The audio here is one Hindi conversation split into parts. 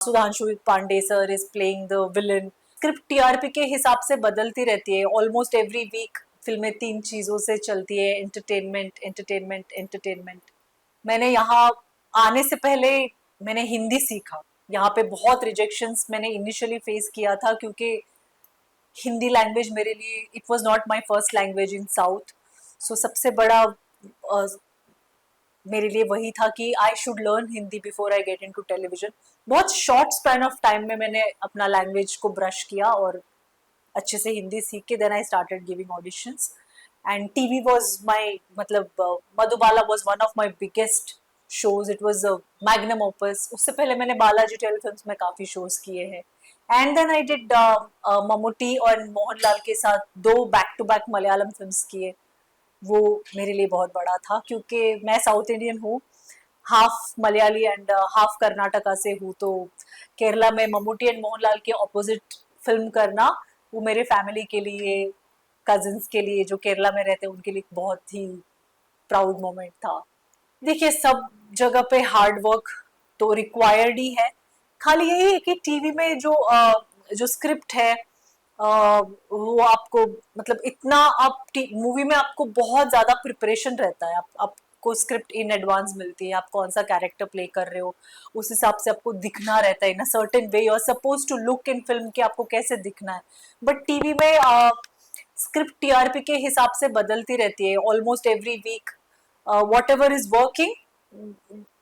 Sudhanshu Pandey sir is playing the villain. Script TRP के हिसाब से बदलती रहती है, ऑलमोस्ट एवरी वीक फिल्में 3 चीजों से चलती है, एंटरटेनमेंट एंटरटेनमेंट एंटरटेनमेंट। मैंने यहाँ आने से पहले मैंने हिंदी सीखा। यहाँ पे बहुत रिजेक्शंस मैंने इनिशियली फेस किया था, क्योंकि हिंदी लैंग्वेज मेरे लिए it was not my first language in south. So सबसे बड़ा मेरे लिए वही था कि I should learn Hindi before I get into television. बहुत शॉर्ट स्पैन ऑफ टाइम में मैंने अपना लैंग्वेज को ब्रश किया और अच्छे से हिंदी सीख के then I started giving auditions. And TV was my मतलब Madhubala was one of my biggest shows. It was magnum opus. उससे पहले मैंने बालाजी टेलीफिल्म्स में काफी शोज किए हैं। And then I did Mammootty और मोहनलाल के साथ 2 बैक-टू-बैक मलयालम फिल्म्स किए। वो मेरे लिए बहुत बड़ा था, क्योंकि मैं साउथ इंडियन हूँ, half Malayali and half Karnataka से हूँ। तो केरला में ममूटी एंड मोहनलाल के ऑपोजिट फिल्म करना वो मेरे फैमिली के लिए, कजिन्स के लिए जो केरला में रहते हैं उनके लिए बहुत ही प्राउड मोमेंट था। देखिए, सब जगह पे हार्ड वर्क तो रिक्वायर्ड ही है। खाली यही है कि टीवी में जो स्क्रिप्ट है वो आपको मतलब इतना आप मूवी में आपको बहुत ज्यादा प्रिपरेशन रहता है। आपको स्क्रिप्ट इन एडवांस मिलती है, आप कौन सा कैरेक्टर प्ले कर रहे हो उस हिसाब से आपको दिखना रहता है in a certain way. You are suppose to look in film कि आपको कैसे दिखना है। बट टीवी में स्क्रिप्ट टीआरपी के हिसाब से बदलती रहती है, almost every week whatever is working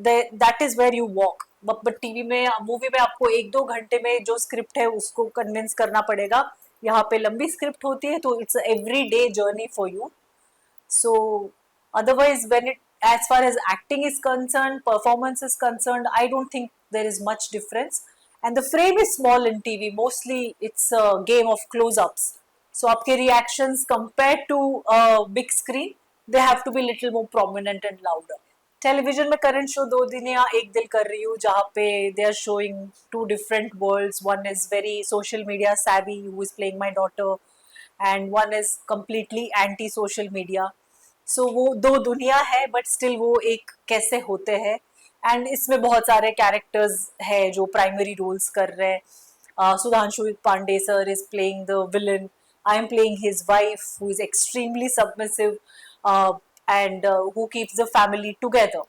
that is where you walk. But TV में, मूवी में आपको 1-2 घंटे में जो स्क्रिप्ट है उसको कन्विंस करना पड़ेगा। यहाँ पे लंबी स्क्रिप्ट होती है तो it's every day journey for you. So otherwise, when it as far as acting is concerned, performance is concerned, I don't think there is much difference. And the frame is small in TV. Mostly, it's a game of close-ups. So आपके reactions compared to a big screen, they have to be little more prominent and louder. Television में करंट शो 2 दिन या 1 दिन कर रही हूँ, जहाँ पे they are showing 2 different worlds. One is very social media savvy who is playing my daughter, and one is completely anti social media. सो वो 2 दुनिया है, बट स्टिल वो एक कैसे होते हैं। एंड इसमें बहुत सारे कैरेक्टर्स है जो प्राइमरी रोल्स कर रहे हैं। Sudhanshu Pandey sir is playing the villain. I am playing his wife who is extremely submissive and who keeps the family together.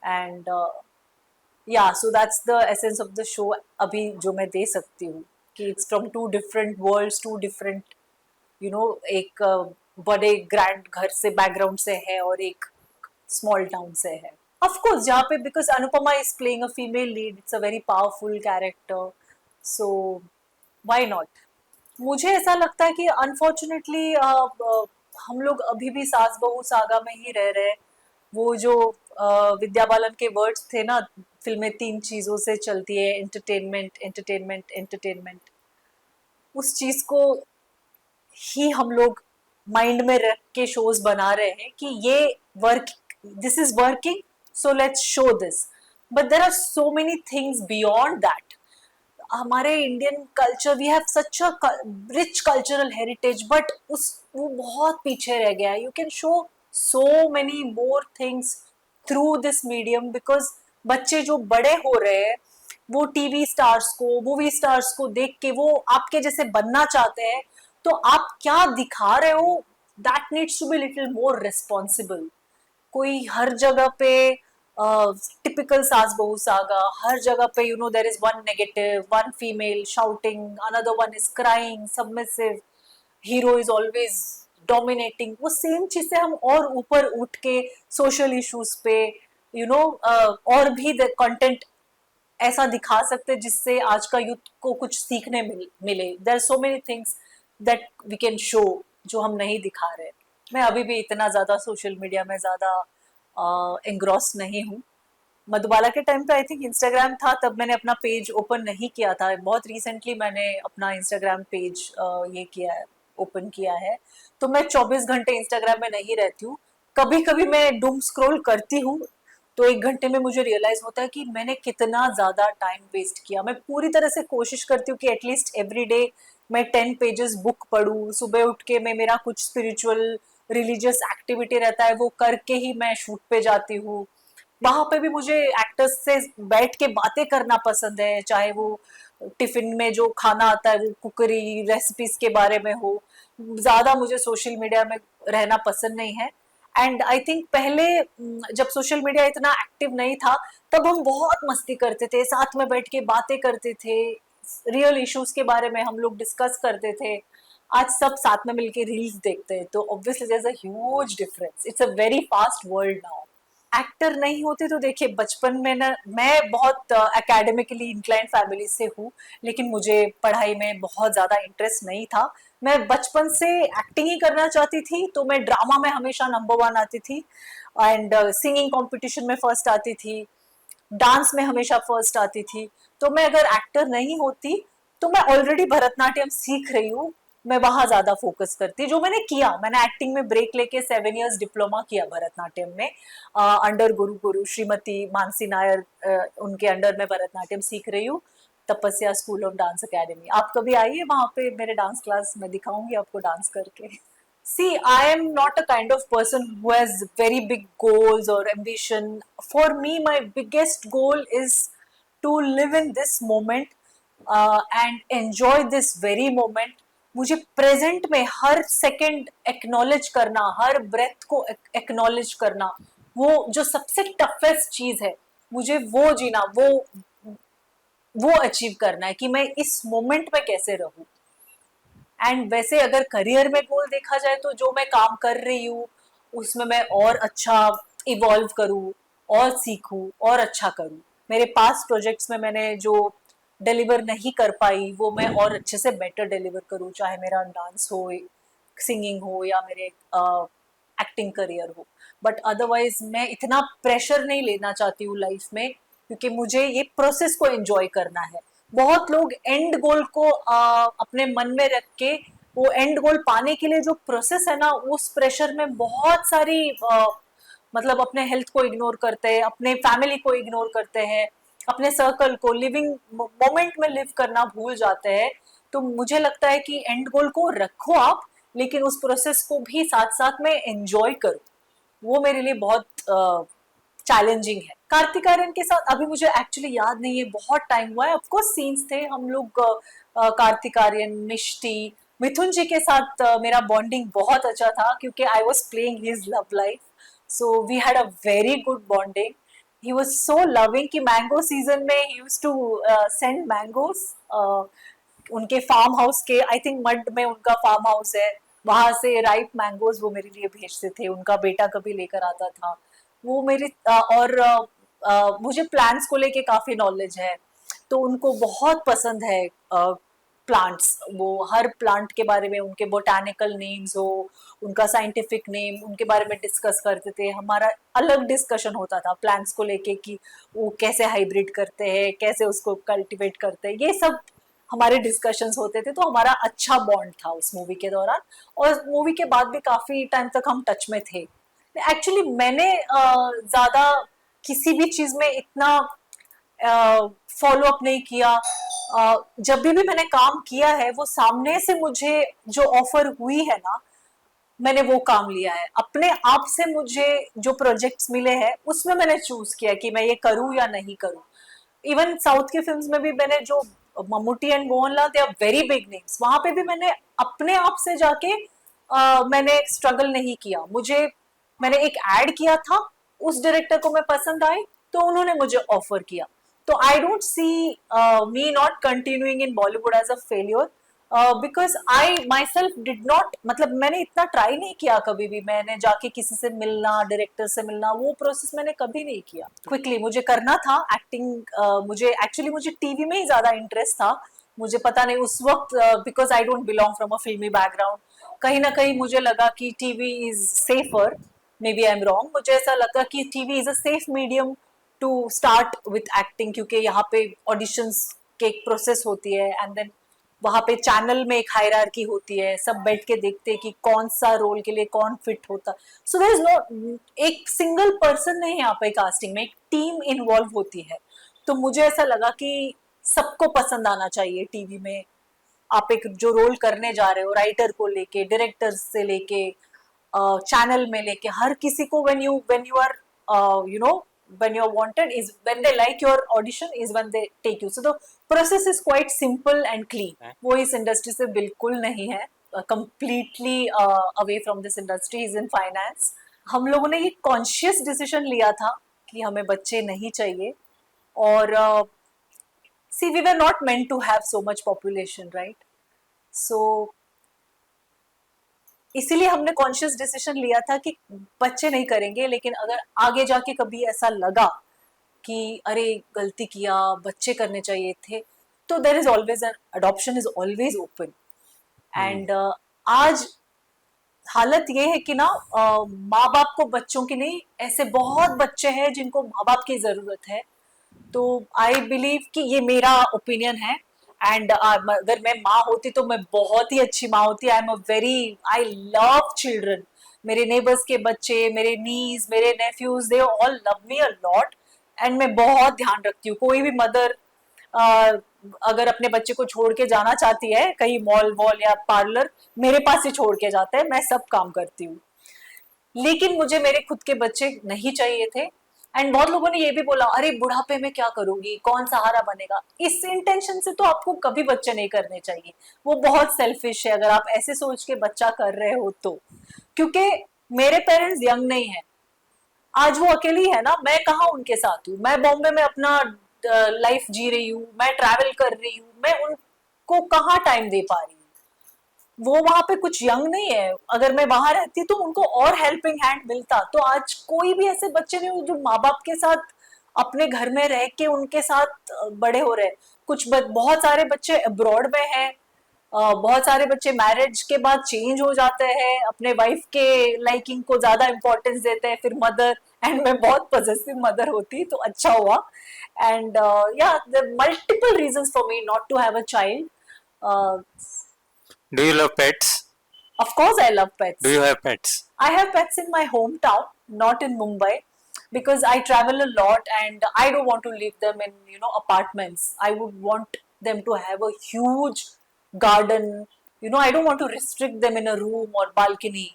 And yeah so that's the essence of the show अभी जो मैं दे सकती हूँ, कि it's from 2 different worlds, 2 different एक बड़े ग्रैंड घर से बैकग्राउंड से है और एक स्मॉल टाउन से है। ऑफ कोर्स जहाँ पे, because Anupama is playing a female lead, it's a very powerful character, so why not. मुझे ऐसा लगता है कि अनफॉर्चुनेटली हम लोग अभी भी सास बहू सागा में ही रह रहे हैं। वो जो विद्या बालन के वर्ड्स थे ना, फिल्में 3 चीजों से चलती है, एंटरटेनमेंट एंटरटेनमेंट एंटरटेनमेंट, उस चीज को ही हम लोग माइंड में रख के शोज बना रहे हैं कि ये work, this is working, so let's show this. But there are so many things beyond that. हमारे Indian culture, we have such a rich cultural heritage, but उस वो बहुत पीछे रह गया है। You can show so many more things through this medium, because बच्चे जो बड़े हो रहे हैं वो टीवी स्टार्स को, मूवी स्टार्स को देख के वो आपके जैसे बनना चाहते हैं। तो आप क्या दिखा रहे हो, that needs to be little more responsible. कोई हर जगह पे टिपिकल सास बहू सागा, हर जगह पे there is one negative, one female shouting, another one is crying submissive, hero is always dominating. वो सेम चीज से हम और ऊपर उठ के सोशल इश्यूज पे और भी कंटेंट ऐसा दिखा सकते हैं जिससे आज का यूथ को कुछ सीखने मिले। There are so many things that we can show जो हम नहीं दिखा रहे। मैं अभी भी इतना ज्यादा सोशल मीडिया में ज्यादा एंग्रॉस नहीं हूँ। मधुबाला के टाइम पे आई थिंक इंस्टाग्राम था, तब मैंने अपना पेज ओपन नहीं किया था। बहुत रिसेंटली मैंने अपना इंस्टाग्राम पेज ये किया है, ओपन किया है। तो मैं 24 घंटे इंस्टाग्राम में नहीं रहती हूँ। कभी कभी मैं डूम स्क्रॉल करती हूँ, तो 1 घंटे में मुझे रियलाइज होता है कि मैंने कितना ज्यादा टाइम वेस्ट किया। मैं पूरी तरह से कोशिश करती हूँ कि एटलीस्ट एवरी डे मैं 10 पेजेस बुक पढूं। सुबह उठ के मैं, मेरा कुछ स्पिरिचुअल रिलीजियस एक्टिविटी रहता है वो करके ही मैं शूट पे जाती हूँ। वहां पे भी मुझे एक्टर्स से बैठ के बातें करना पसंद है, चाहे वो टिफिन में जो खाना आता है वो कुकरी रेसिपीज के बारे में हो। ज्यादा मुझे सोशल मीडिया में रहना पसंद नहीं है। एंड आई थिंक पहले जब सोशल मीडिया इतना एक्टिव नहीं था तब हम बहुत मस्ती करते थे, साथ में बैठ के बातें करते थे, रियल इश्यूज के बारे में हम लोग डिस्कस करते थे। आज सब साथ में मिलके रील्स देखते हैं, तो obviously there is a huge difference, it's a very fast world now. Actor नहीं होते तो देखिए बचपन में ना, मैं बहुत एकेडमिकली इंक्लाइंड फैमिली से हूँ, लेकिन मुझे पढ़ाई में बहुत ज़्यादा इंटरेस्ट नहीं था। मैं बचपन से एक्टिंग ही करना चाहती थी, तो मैं ड्रामा में हमेशा नंबर वन आती थी, एंड सिंगिंग कंपटीशन में फर्स्ट आती थी, डांस में हमेशा फर्स्ट आती थी। तो मैं अगर एक्टर नहीं होती तो मैं ऑलरेडी भरतनाट्यम सीख रही हूँ, मैं वहां ज्यादा फोकस करती, जो मैंने किया। मैंने एक्टिंग में ब्रेक लेके 7 इयर्स डिप्लोमा किया भरतनाट्यम में, अंडर गुरु गुरु श्रीमती मानसी नायर, उनके अंडर में भरतनाट्यम सीख रही हूँ, तपस्या स्कूल ऑफ डांस अकेडमी। आप कभी आइए वहां पे मेरे डांस क्लास में, दिखाऊंगी आपको डांस करके। See, I am not a kind of person who has very big goals or ambition. For me, my biggest goal is to live in this moment and enjoy this very moment. मुझे प्रेजेंट में हर सेकंड एक्नॉलेज करना, हर ब्रेथ को एक्नॉलेज करना, वो जो सबसे टफेस्ट चीज है, मुझे वो जीना, वो अचीव करना है कि मैं इस मोमेंट में कैसे रहूं। एंड वैसे अगर करियर में गोल देखा जाए तो जो मैं काम कर रही हूँ उसमें मैं और अच्छा इवॉल्व करूँ, और सीखूँ और अच्छा करूँ। मेरे पास प्रोजेक्ट्स में मैंने जो डिलीवर नहीं कर पाई वो मैं और अच्छे से बेटर डिलीवर करूँ, चाहे मेरा डांस हो, सिंगिंग हो, या मेरे एक्टिंग करियर हो। बट अदरवाइज मैं इतना प्रेशर नहीं लेना चाहती हूँ लाइफ में, क्योंकि मुझे ये प्रोसेस को एंजॉय करना है। बहुत लोग एंड गोल को अपने मन में रख के, वो एंड गोल पाने के लिए जो प्रोसेस है ना, उस प्रेशर में बहुत सारी मतलब अपने हेल्थ को इग्नोर करते हैं, अपने फैमिली को इग्नोर करते हैं, अपने सर्कल को, लिविंग मोमेंट में लिव करना भूल जाते हैं। तो मुझे लगता है कि एंड गोल को रखो आप, लेकिन उस प्रोसेस को भी साथ साथ में एंजॉय करो। वो मेरे लिए बहुत चैलेंजिंग है। कार्तिक आर्यन के साथ अभी मुझे एक्चुअली याद नहीं है, बहुत टाइम हुआ है। ऑफकोर्स सीन्स थे हम लोग, कार्तिक आर्यन, मिष्टी, मिथुन जी के साथ मेरा बॉन्डिंग बहुत अच्छा था, क्योंकि I was playing his love life, so we had a very good bonding. He was so loving कि मैंगो सीजन में he used to send mangoes उनके फार्म हाउस के, आई थिंक मड में उनका फार्म हाउस है, वहां से राइप मैंगोज वो मेरे लिए भेजते थे। उनका बेटा कभी लेकर आता था। वो मेरी और मुझे प्लांट्स को लेके काफी नॉलेज है, तो उनको बहुत पसंद है प्लांट्स। वो हर प्लांट के बारे में, उनके बोटानिकल नेम्स हो, उनका साइंटिफिक नेम, उनके बारे में डिस्कस करते थे। हमारा अलग डिस्कशन होता था प्लांट्स को लेके कि वो कैसे हाइब्रिड करते हैं, कैसे उसको कल्टीवेट करते हैं, ये सब हमारे डिस्कशंस होते थे। तो हमारा अच्छा बॉन्ड था उस मूवी के दौरान, और मूवी के बाद भी काफी टाइम तक हम टच में थे। एक्चुअली मैंने ज्यादा किसी भी चीज में इतना फॉलो अप नहीं किया। जब भी मैंने काम किया है, वो सामने से मुझे जो ऑफर हुई है ना, मैंने वो काम लिया है। अपने आप से मुझे जो प्रोजेक्ट्स मिले हैं उसमें मैंने चूज किया कि मैं ये करूं या नहीं करूं। इवन साउथ की फिल्म्स में भी मैंने जो Mammootty and Mohanlal, they are very big names, वहां पे भी मैंने अपने आप से जाके मैंने स्ट्रगल नहीं किया। मुझे, मैंने एक एड किया था, उस डायरेक्टर को मैं पसंद आई, तो उन्होंने मुझे ऑफर किया। तो I don't see me not continuing in Bollywood as a failure, because I myself did not, मतलब मैंने इतना ट्राई नहीं किया कभी भी, मैंने जाके किसी से मिलना, डायरेक्टर से मिलना, वो प्रोसेस मैंने कभी नहीं किया। क्विकली मुझे करना था एक्टिंग, मुझे एक्चुअली मुझे टीवी में ही ज्यादा इंटरेस्ट था। मुझे पता नहीं उस वक्त, because I don't belong from a filmy background, कहीं ना कहीं मुझे लगा कि TV is safer. Maybe I am wrong, मुझे ऐसा लगा कि TV is a safe medium to start with acting, क्योंकि यहाँ पे ऑडिशंस के एक प्रोसेस होती है, एंड देन वहां पे चैनल में एक हायरार्की होती है, सब बैठ के देखते हैं कि कौन सा रोल के लिए कौन फिट होता। सो देयर इज नो एक सिंगल पर्सन नहीं यहाँ पे कास्टिंग में, एक टीम इन्वॉल्व होती है। तो मुझे ऐसा लगा कि सबको पसंद आना चाहिए टीवी में। आप एक जो रोल करने जा रहे हो, राइटर को लेके, डायरेक्टर से लेके, चैनल में लेके, हर किसी को, when you are you know when you're wanted, is when they like your audition, is when they take you. So the process is quite simple and clean. वो इस इंडस्ट्री से बिल्कुल नहीं है, completely away from this industry, is in finance. हम लोगों ने ये कॉन्शियस डिसीजन लिया था कि हमें बच्चे नहीं चाहिए, और see, we were not meant to have so much population, right? So इसीलिए हमने कॉन्शियस डिसीजन लिया था कि बच्चे नहीं करेंगे, लेकिन अगर आगे जाके कभी ऐसा लगा कि अरे गलती किया, बच्चे करने चाहिए थे, तो there is always an adoption is always open. And आज हालत ये है कि ना माँ बाप को बच्चों की नहीं, ऐसे बहुत बच्चे हैं जिनको माँ बाप की जरूरत है. तो आई बिलीव कि ये मेरा ओपिनियन है. एंड अगर मैं माँ होती तो मैं बहुत ही अच्छी माँ होती. I love children. मेरे नेबर्स के बच्चे, मेरे नीज, मेरे nephews, they all love me a lot. And मैं बहुत ध्यान रखती हूँ. कोई भी मदर अगर अपने बच्चे को छोड़ के जाना चाहती है कहीं मॉल वॉल या पार्लर, मेरे पास ही छोड़ के जाता है. मैं सब काम करती हूँ. लेकिन मुझे मेरे खुद के बच्चे नहीं चाहिए थे. एंड बहुत लोगों ने ये भी बोला, अरे बुढ़ापे में क्या करोगी, कौन सहारा बनेगा. इस इंटेंशन से तो आपको कभी बच्चे नहीं करने चाहिए. वो बहुत सेल्फिश है अगर आप ऐसे सोच के बच्चा कर रहे हो तो. क्योंकि मेरे पेरेंट्स यंग नहीं है, आज वो अकेली है ना. मैं कहाँ उनके साथ हूँ. मैं बॉम्बे में अपना लाइफ जी रही हूँ, मैं ट्रैवल कर रही हूँ, मैं उनको कहाँ टाइम दे पा रही हूँ. वो वहां पे कुछ यंग नहीं है. अगर मैं वहां रहती तो उनको और हेल्पिंग हैंड मिलता. तो आज कोई भी ऐसे बच्चे नहीं जो माँ बाप के साथ अपने घर में रह के उनके साथ बड़े हो रहे. बहुत सारे बच्चे अब्रॉड में हैं. बहुत सारे बच्चे मैरिज के बाद चेंज हो जाते हैं, अपने वाइफ के लाइकिंग को ज्यादा इंपॉर्टेंस देते हैं, फिर मदर. एंड मैं बहुत पॉजिटिव मदर होती तो अच्छा हुआ. And yeah there multiple reasons for me not to have a child. Do you love pets? Of course, I love pets. Do you have pets? I have pets in my hometown, not in Mumbai, because I travel a lot and I don't want to leave them in apartments. I would want them to have a huge garden. I don't want to restrict them in a room or balcony.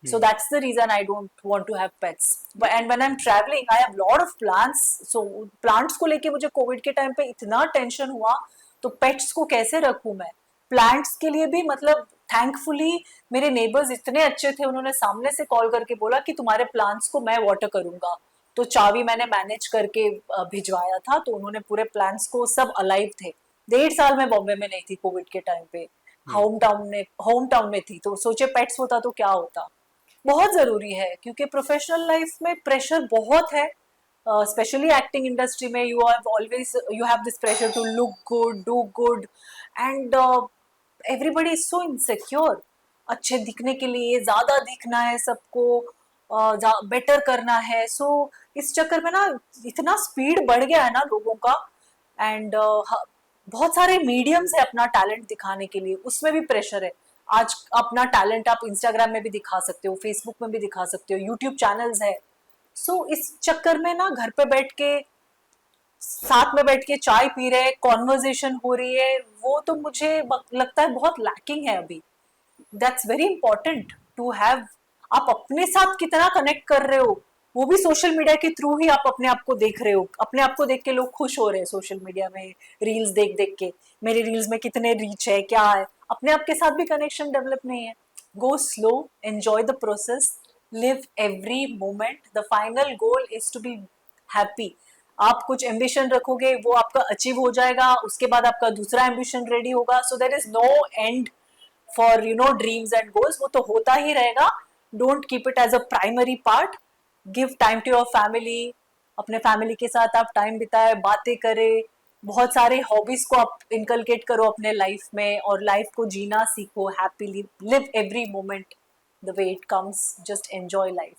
So that's the reason I don't want to have pets. And when I'm traveling, I have lot of plants. So plants को लेके मुझे कोविड के टाइम पे इतना टेंशन हुआ, तो पेट्स को कैसे रखूं मैं. प्लांट्स के लिए भी मतलब थैंकफुली मेरे नेबर्स इतने अच्छे थे, उन्होंने सामने से कॉल करके बोला कि तुम्हारे प्लांट्स को मैं वाटर करूंगा. तो चावी मैंने मैनेज करके भिजवाया था. तो उन्होंने पूरे प्लांट्स को, सब अलाइव थे. 1.5 साल मैं बॉम्बे में नहीं थी कोविड के टाइम पे. होम टाउन में थी. तो सोचे पेट्स होता तो क्या होता. बहुत जरूरी है क्योंकि प्रोफेशनल लाइफ में प्रेशर बहुत है. स्पेशली एक्टिंग इंडस्ट्री में you have this pressure to look good, do good. And everybody is so insecure. अच्छे दिखने के लिए ज्यादा दिखना है सबको, बेटर करना है. सो इस चक्कर में ना इतना स्पीड बढ़ गया है ना लोगों का. एंड बहुत सारे मीडियम्स है अपना टैलेंट दिखाने के लिए, उसमें भी प्रेशर है. आज अपना टैलेंट आप इंस्टाग्राम में भी दिखा सकते हो, फेसबुक में भी दिखा सकते हो, यूट्यूब चैनल्स है. सो इस चक्कर में ना घर पे बैठ के, साथ में बैठ के चाय पी रहे, कॉन्वर्जेशन हो रही है, वो तो मुझे लगता है बहुत लैकिंग है अभी. That's very important to have. आप अपने साथ कितना कनेक्ट कर रहे हो, वो भी सोशल मीडिया के थ्रू ही आप अपने आप को देख रहे हो. अपने आप को देख के लोग खुश हो रहे हैं सोशल मीडिया में, रील्स देख देख के. मेरे रील्स में कितने रीच है, क्या है. अपने आप के साथ भी कनेक्शन डेवलप नहीं है. Go slow, enjoy the process, live every moment. The final goal is to be happy. आप कुछ एम्बिशन रखोगे, वो आपका अचीव हो जाएगा, उसके बाद आपका दूसरा एम्बिशन रेडी होगा. So there is no end for dreams and goals. वो तो होता ही रहेगा. Don't keep it as a primary part. Give time to your family. अपने फैमिली के साथ आप टाइम बिताए, बातें करें. बहुत सारे हॉबीज को आप इनकलकेट करो अपने लाइफ में, और लाइफ को जीना सीखो happily. Live every moment the way it comes. Just enjoy life.